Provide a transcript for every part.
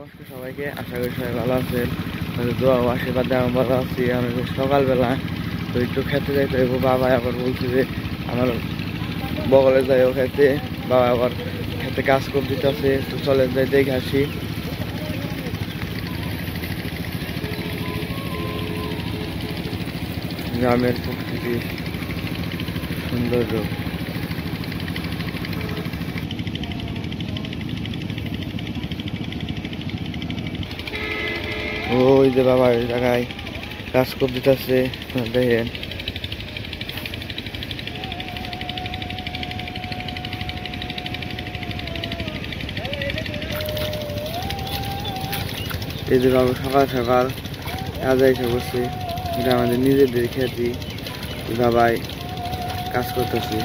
নমস্কার সবাইকে, আশা করি সবাই ভালো আছেন। দোয়া ও আশীর্বাদে আমি ভালো আছি। আমি সকালবেলা তো একটু খেতে যাইতে হইব। বাবা আবার বলছে যে আমার বগলে যাইও খেতে, বাবা আবার খেতে কাজ করে দিতেছে। তো চলে যাই, দেখে আসি। গ্রামের প্রকৃতির সৌন্দর্য। ওই যে বাবা ওই জায়গায় কাজ করে দিতেছে, দেখেন। এই যে বাবু সকাল সকাল কাজে এসে বসছে। এটা আমাদের নিজেদের খেতে, বাবাই কাজ করতেছে।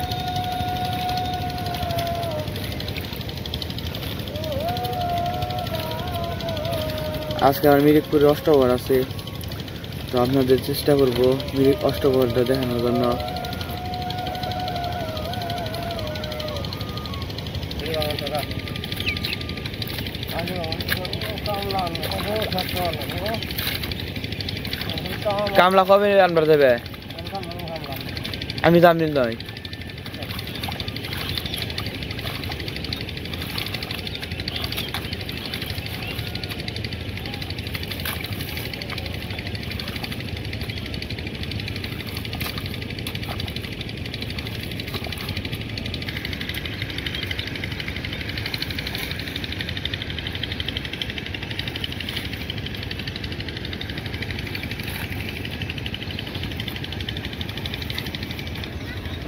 আজকে আমার মিরিকপুরে অষ্টপ্রহর আছে, তো আপনাদের চেষ্টা করব মিরিক অষ্টপ্রহরটা দেখানোর জন্য। কামলা কবে আনবার যাবে? আমি দাম দিন নয়।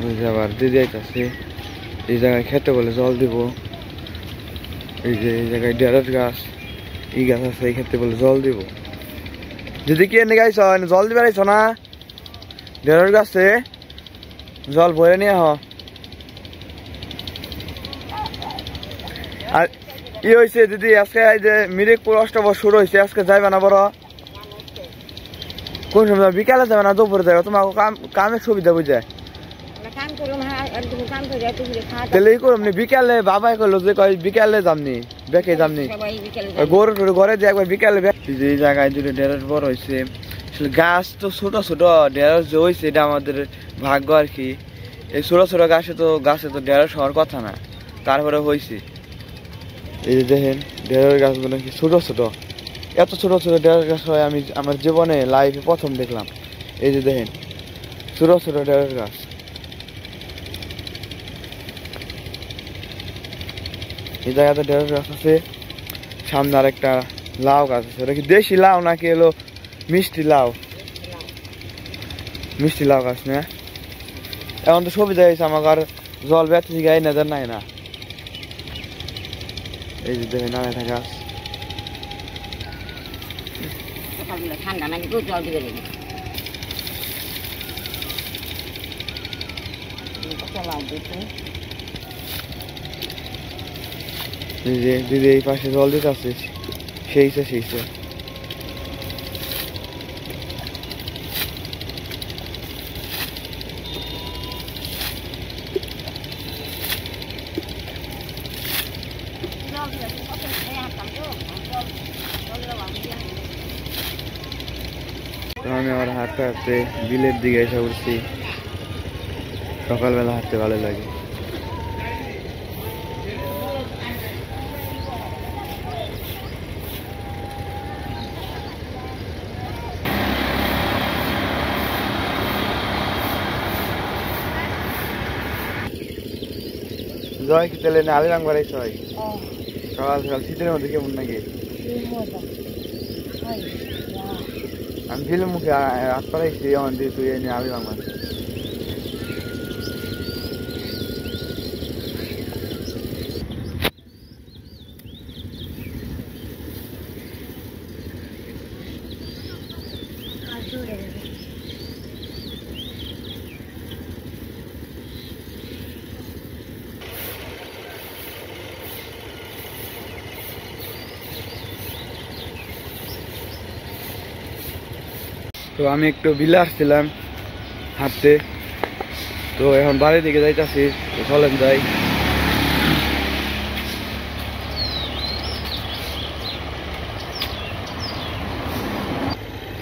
ওই যে আবার দিদি আইতাছে। এই জায়গায় খেতে বলে জল দিব। এই যে এই জায়গায় ঢেঁড়স গাছ, এই গাছ আছে, এই খেতে বলে জল দিব। দিদি কি এনে গাইছ? জল দিবার আইছ না? ঢেঁড়স গাছে জল ভরে নিয়ে হ। আর ই হয়েছে দিদি, আজকে এই যে মিরিকপুর অষ্টপ্রহর শুরু হয়েছে, আজকে যাইবে না বড়? কোন সময়? বিকালে যাবে না দুপুরে যাবে? তোমার কামের সুবিধা বুঝে বিকালে বাবাই কইলো যে বিকালে যামনি, বেঁকে যামনি গরু টরু ঘরে যে একবার বিকালে। এই জায়গায় দুটো ঢেঁড়স বড় হয়েছে। গাছ তো ছোট ছোট, ঢেঁড়স যে হয়েছে এটা আমাদের ভাগ্য আর কি। এই ছোট ছোট গাছে তো ঢেঁড়স হওয়ার কথা না, তারপরে হয়েছে। এই যে দেখেন ঢেঁড়স গাছগুলো কি ছোট ছোট, এত ছোট ছোট ঢেঁড়স গাছ হয় আমি আমার জীবনে লাইফে প্রথম দেখলাম। এই যে দেখেন ছোট ছোট ঢেঁড়স গাছ। এই জায়গাতে ঢেঁড়স গাছ আছে, সামনে আর একটা লাউ গাছ আছে। ওটা কি দেশি লাউ নাকি এলো মিষ্টি লাউ? মিষ্টি লাউ গাছ না? এখন তো সুবিধা হয়েছে, আমাকে আর জল ব্যথা গাই না নাই না। এই যে দেখেন আর একটা গাছ। ঠান্ডা নাকি জল দিবে দিদি এই পাশে জল দিতে আছে, সেইছে সেইছে। আমি আবার হাঁটতে হাঁটতে বিলের দিকে এসে উঠছি। সকালবেলা হাঁটতে ভালো লাগে। জয় কি তেলে না আলিরাং বাড়াইছ? সকাল সকাল শীতের মধ্যে কেমন নাকি? আমি ফিল্ম মুখে হাত পাড়াইছি, আমার দিয়ে তুই এনে আলিরাং বাড়ি। তো আমি একটু বিলে আসছিলাম হাঁটতে, তো এখন বাড়ির দিকে যাইতাছি। চলেন যাই।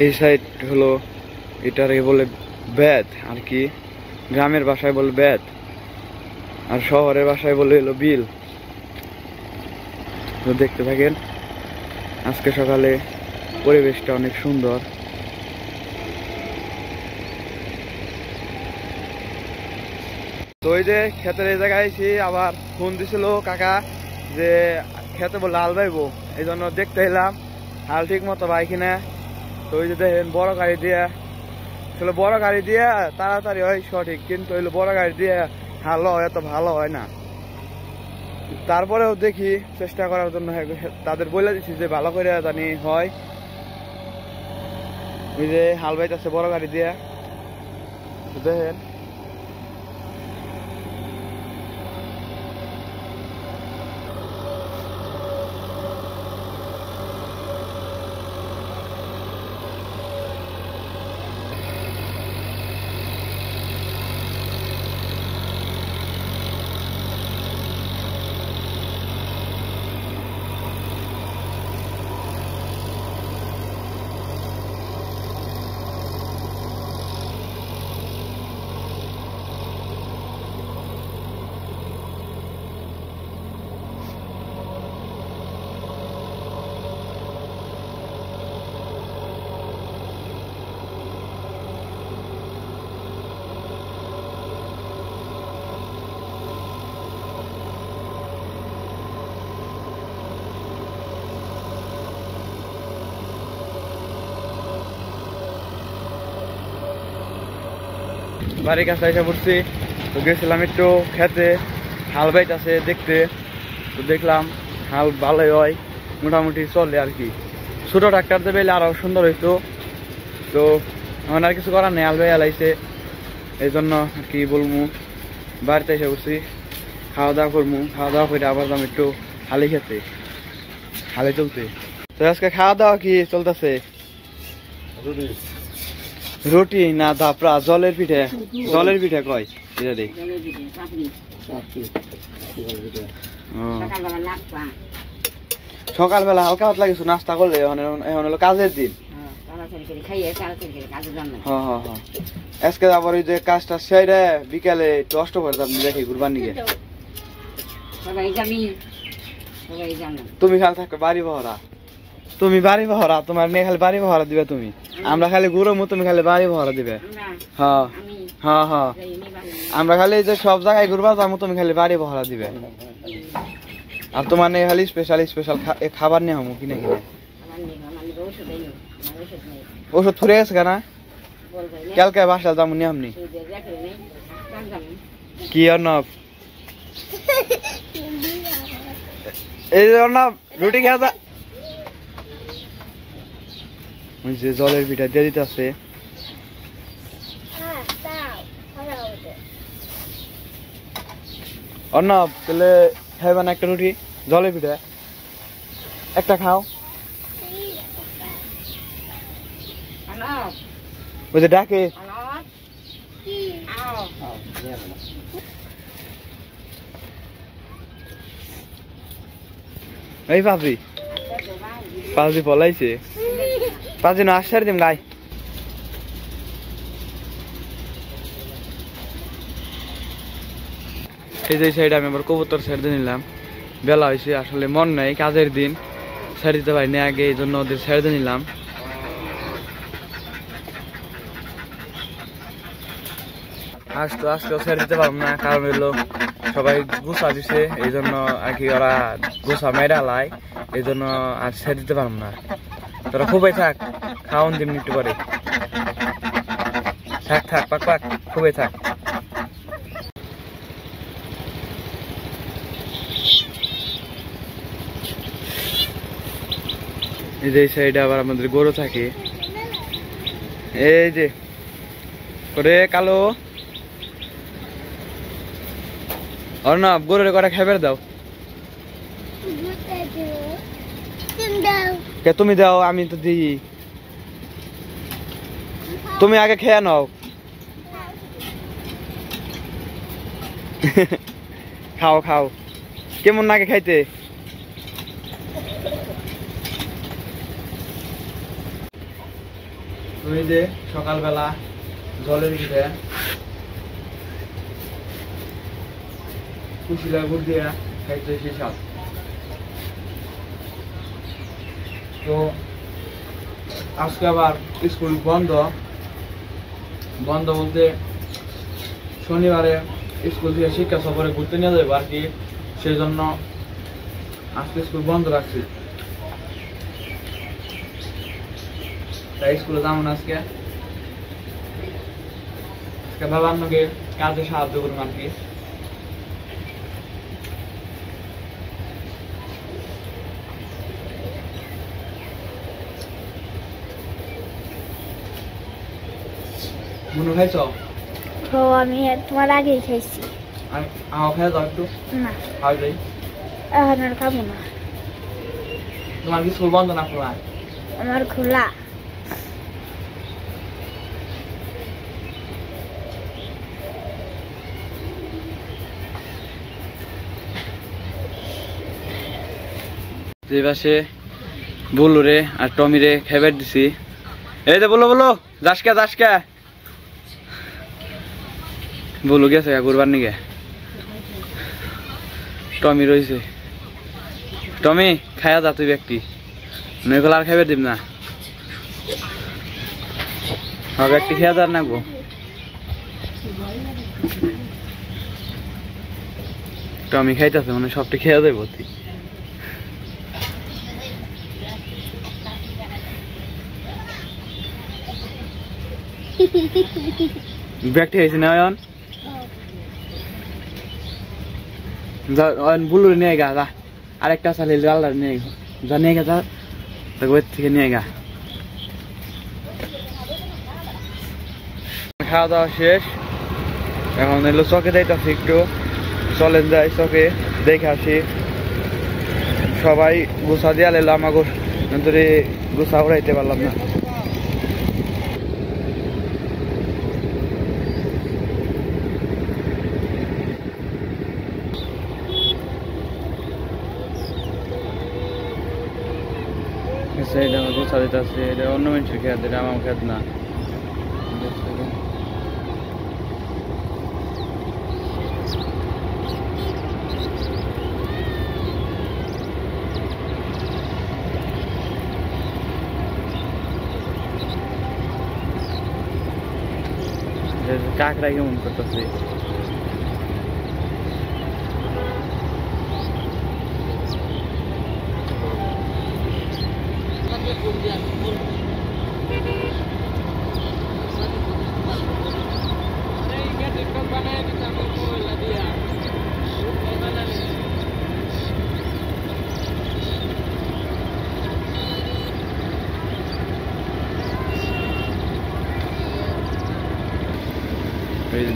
এই সাইড হলো এটাকে বলে বেত আর কি, গ্রামের ভাষায় বলে বেত, আর শহরের ভাষায় বলে হলো বিল। তো দেখতে থাকেন, আজকে সকালে পরিবেশটা অনেক সুন্দর। তো ওই যে ক্ষেতের এই জায়গায় এসে আবার ফোন দিছিল কাকা যে খেতে বললে হাল বাইবো, এই জন্য দেখতে এলাম হাল ঠিক মতো বাই কিনা। তো ওই যে দেখেন বড় গাড়ি দিয়ে, আসলে বড় গাড়ি দিয়ে তাড়াতাড়ি হয় সঠিক, কিন্তু হইলো বড় গাড়ি দিয়ে হাল এত ভালো হয় না। তারপরেও দেখি চেষ্টা করার জন্য তাদের বলে দিচ্ছি যে ভালো করে জানি হয়। ওই যে হাল বাইতেছে বড় গাড়ি দিয়ে, দেখেন বাড়ির কাছে এসে পড়ছি। তো গেছিলাম একটু খেতে, হাল বাইতেছে দেখতে। তো দেখলাম হাল ভালোই হয়, মোটামুটি চলে আর কি। ছোট ট্রাক্টর দিয়ে বেলে আরো সুন্দর হইতো। তো আমার আর কিছু করার নেই, হাল বাই হালাইছে, এই জন্য আর কি বলবো। বাড়িতে এসে পড়ছি, খাওয়া দাওয়া করবো, খাওয়া দাওয়া করে আবার যাম একটু হালি খেতে, হালে চলতে। তো আজকে খাওয়া দাওয়া কি চলতেছে? রুটি না দাপড়া, জলের পিঠে? জলের পিঠে কয় এটা দেখ। সকালবেলা হালকা পাতলা কিছু নাস্তা করলে এখন হলো কাজের দিন। আজকে আবার ওই যে কাজটা সেরে বিকালে একটু কষ্ট করে আপনি দেখি ঘুরবার নিয়ে। তুমি খালি থাকবে বাড়ি বহরা, তুমি বাড়ি বহরা, তোমার মেয়ে খালি বাড়ি বহরা দিবে তুমি, আমরা খালি ঘুরবো, তুমি খালি বাড়ি বহরা দিবে। হ্যাঁ হ্যাঁ হ্যাঁ, আমরা খালি যে সব জায়গায় ঘুরবা যাবো, তুমি খালি বাড়ি বহরা দিবে। আর তোমার নেই খালি স্পেশাল স্পেশাল খাবার নিয়ে হবো কিনে কিনে। ওষুধ ফুরে গেছে কেনা, কালকে বাসা যাবো নি আপনি। কি অর্ণব, এই অর্ণব রুটি খেয়ে যা। ওই যে জলের পিঠা দিয়ে দিতে আছে। অর্ণব তাহলে খাইবা না একটা রুটি জলের পিঠা? একটা খাও। ওই যে ডাকে। এই পাবি, পাবি পলাইছে, পাঁচদিন আসার দিন গাই। এই যে সাইড আমি আবার কবুতর ছেড়ে দিয়ে নিলাম, বেলা হয়েছে, আসলে মন নাই, কাজের দিন ছেড়ে দিতে পারিনি আগে, এই জন্য ওদের ছেড়ে দিয়ে নিলাম। আজকেও ছেড়ে দিতে পারবো না, কারণ হইলো সবাই গুছা দিছে, এই জন্য আর কি ওরা গুছা মেরা লাই, এই জন্য আর ছেড়ে দিতে পারবো না। তোরা খুবই থাক, খাওয়ান দিন একটু পরে, থাক থাক পাক পাক, খুবই থাক। এই যে সাইডে আবার আমাদের গরু থাকে, এই যে করে কালো। অর্ণব গরুর কটা খাবার দাও। তুমি দাও, আমি তো দিই, তুমি আগে খেয়ে নাও। খাও খাও, কেমন নাকি খাইতে? ওই যে সকালবেলা জলের ভিতরে কুশিলা গুড় দিয়া খাইতে হিসাব। তো আজকে আবার স্কুল বন্ধ বলতে শনিবারে স্কুল থেকে শিক্ষা সফরে ঘুরতে নিয়ে যাবে আর কি, সেই জন্য আজকে স্কুল বন্ধ রাখছি। তাই স্কুলে যাবো না আজকে। বাবা আমাকে কাজে সাহায্য করুন আর কি। মনে খাইছ? আমি তোমার আগেই খাইছি। আমার খাই দাও একটু। না খাওয়া যাই। এখন আর খাবো না। তোমার কি স্কুল বন্ধ না খোলা? আমার খোলা। যে পাশে বুলুরে আর টমিরে খাইবার দিছি। এই যে বলো যাসকা বলু গেছে ঘুরবার নিগে। টমি রয়েছে। টমি খায়া যা তুই ব্যক্তি, নইগুলো আর খাইবার দিব না। ব্যক্তি খেয়া যার না গো। টমি খাইতেছে মানে সবটি খেয়া যাইব তুই। ব্যক্তি হয়েছে না অয়ন বুলু নিয়ে গা যা, আরেকটা চালিয়ে আল্লাহ নিয়ে যা, নিয়ে গা যা থেকে নিয়ে গা। খাওয়া দাওয়া শেষ, এখন এলো চকে যাইতেছি একটু। চলেন যাই চকে দেখে আসি। সবাই গুছা দিয়া এলো, আমাকে গুছা উড়াইতে পারলাম না। এটা আমার গোছা দিতে আছে, এটা অন্য মানুষের খেত, এটা আমার খেত না। কাকড়া কেমন করতেছে।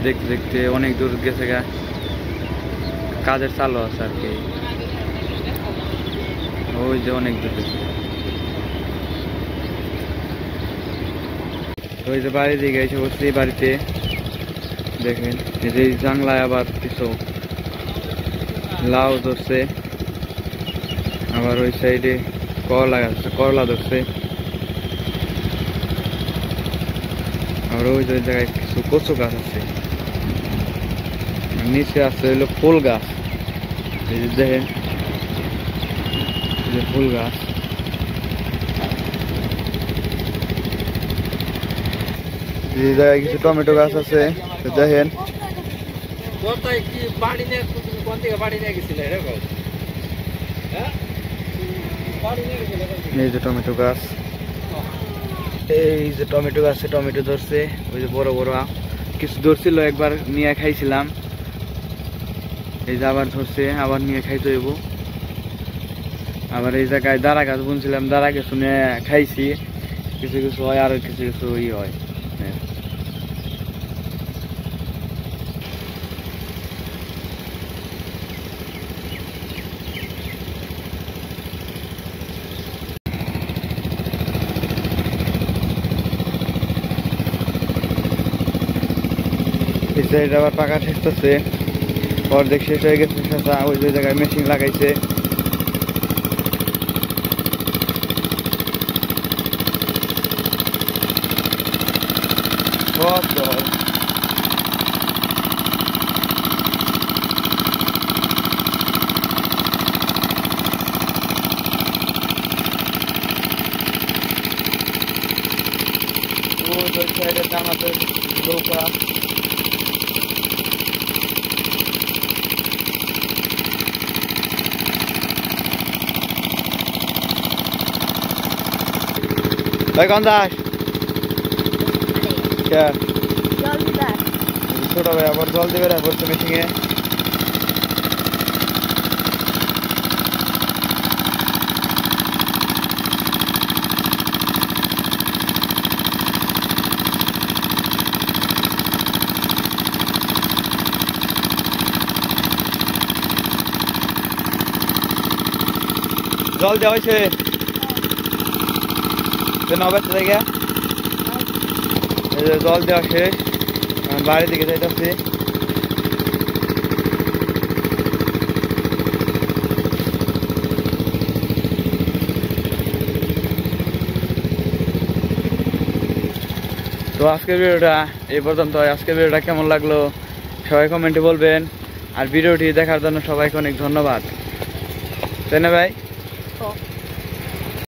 দেখতে দেখতে অনেক দূর গেছে গা, কাজের চালু আছে আর কি। ওই যে অনেক দূর গেছে, ওই যে বাড়ি দিকে এসে বসছি। বাড়িতে দেখেন এই যে জানলায় আবার কিছু লাউ ধরছে, আবার ওই সাইডে করলা ধরছে, আর ওই জায়গায় কিছু কচু গাছ আছে। নিচে আছে হইলো ফুল গাছ, এই যে দেখেন ফুল গাছ। এই জায়গায় কিছু টমেটো গাছ আছে দেখেন। এই যে টমেটো গাছ, এই যে টমেটো গাছে টমেটো ধরছে। ওই যে বড় বড় কিছু ধরছিল, একবার নিয়ে খাইছিলাম। এই যে আবার ধরছে, আবার নিয়ে খাইতে হইব। আবার এই জায়গায় দাঁড়া গাছ বুনছিলাম, দাঁড়া গাছ নিয়ে খাইছি। কিছু কিছু হয় আর কিছু কিছু ই হয়। এটা আবার পাকা ঠেকতেছে, অর্ধেক শেষ হয়ে গেছে। ওই যে জায়গায় মেশিন লাগাইছে। টক জল। ওই সাইডে আমাদের নৌকা। ভাই কোন দাস জল দিবা ছোট ভাই আবার জল দেবে না বলছে মিটিংয়ে। জল দেওয়া হয়েছে নবাচ্চা জায়গা জল দেওয়া শেষ বাড়ির দিকে যাইতেছি। তো আজকের ভিডিওটা এই পর্যন্ত। আজকের ভিডিওটা কেমন লাগলো সবাই কমেন্টে বলবেন। আর ভিডিওটি দেখার জন্য সবাইকে অনেক ধন্যবাদ। তাই না ভাই?